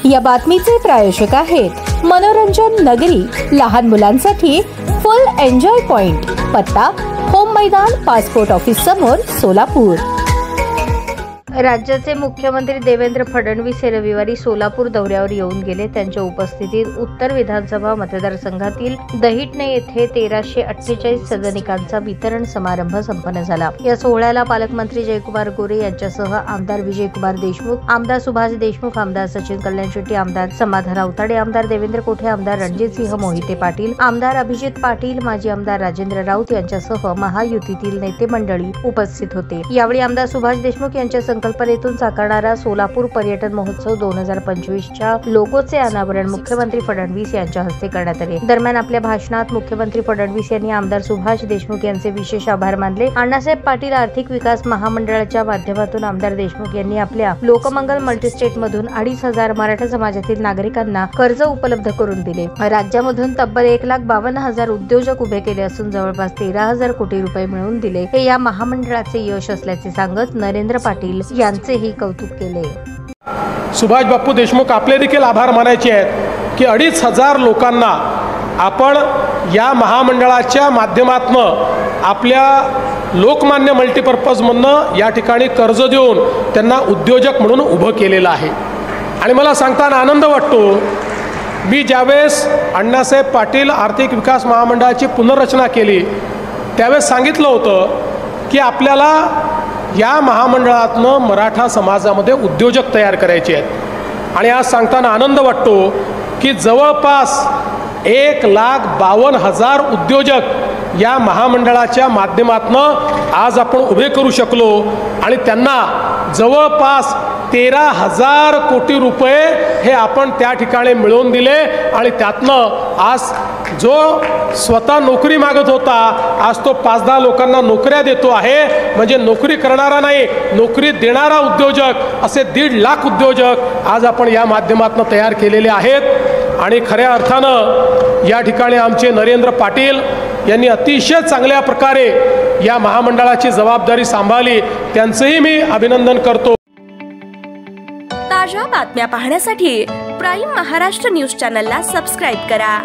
या बातमीचे प्रायोजक आहेत मनोरंजन नगरी, लहान मुलांसाठी फुल एन्जॉय पॉइंट, पत्ता होम मैदान, पासपोर्ट ऑफिस समोर, सोलापूर। राज्याचे मुख्यमंत्री देवेंद्र फडणवीस हे रविवारी सोलापूर दौऱ्यावर येऊन गेले। त्यांच्या उपस्थितीत उत्तर विधानसभा मतदारसंघातील दहिटणे येथे 1348 सदनिकांचा वितरण समारंभ संपन्न झाला। या सोहळ्याला पालकमंत्री जयकुमार गोरे यांच्यासह आमदार विजयकुमार देशमुख, आमदार सुभाष देशमुख, आमदार सचिन कल्याण शेट्टी, आमदार समाधान अवताडे, आमदार देवेंद्र कोठे, आमदार रणजितसिंह मोहिते पाटील, आमदार अभिजित पाटील, माजी आमदार राजेंद्र राऊत यांच्यासह महायुतीतील नेते मंडळी उपस्थित होते। यावेळी आमदार सुभाष देशमुख यांच्या संकल्पनेतून साकारणारा सोलापूर पर्यटन महोत्सव 2025च्या लोगोचे अनावरण मुख्यमंत्री फडणवीस यांच्या हस्ते करण्यात आले। दरम्यान आपल्या भाषणात मुख्यमंत्री फडणवीस यांनी आमदार सुभाष देशमुख यांचे विशेष आभार मानले। अण्णासाहेब पाटील आर्थिक विकास महामंडळाच्या माध्यमातून आमदार देशमुख यांनी आपल्या लोकमंगल मल्टीस्टेट मधून 2,500 मराठा समाजातील नागरिकांना कर्ज उपलब्ध करून दिले। राज्यामधून तब्बल 1,52,000 उद्योजक उभे केले असून जवळपास 13,000 कोटी रुपये मिळवून दिले। हे या महामंडळाचे यश असल्याचे सांगत नरेंद्र पाटील यांचेही कौतुक केले। सुभाष बापू देशमुख आपले देखील आभार मानायचे आहेत की 2,500 लोकांना आपण या महामंडळाच्या माध्यमातून आपल्या लोकमान्य मल्टीपर्पजमधनं या ठिकाणी कर्ज देऊन त्यांना उद्योजक म्हणून उभं केलेलं आहे। आणि मला सांगताना आनंद वाटतो, मी ज्यावेळेस अण्णासाहेब पाटील आर्थिक विकास महामंडळाची पुनर्रचना केली त्यावेळेस सांगितलं होतं की आपल्याला या महामंडळातनं मराठा समाजामध्ये उद्योजक तयार करायचे आहेत। आणि आज सांगताना आनंद वाटतो की जवळपास 1,52,000 उद्योजक या महामंडळाच्या माध्यमातून आज आपण उभे करू शकलो आणि त्यांना जवळपास 13,000 कोटी रुपये हे आपण त्या ठिकाणी मिळवून दिले। आणि त्यातनं आज जो स्वतः नोकरी मागत होता आज तो 5-10 लोकांना नोकऱ्या देतो आहे। म्हणजे नोकरी करणारा नाही, नोकरी देणारा उद्योजक, असे 1.5 लाख उद्योजक आज आपण या माध्यमातून तयार केलेले आहेत। आणि खऱ्या अर्थानं या ठिकाणी आमचे नरेंद्र पाटील यांनी अतिशय चांगल्या प्रकारे या महामंडळाची जबाबदारी सांभाळली, त्यांचंही मी अभिनंदन करतो। ताज्या बातम्या पाहण्यासाठी प्राईम महाराष्ट्र न्यूज चॅनलला सबस्क्राईब करा।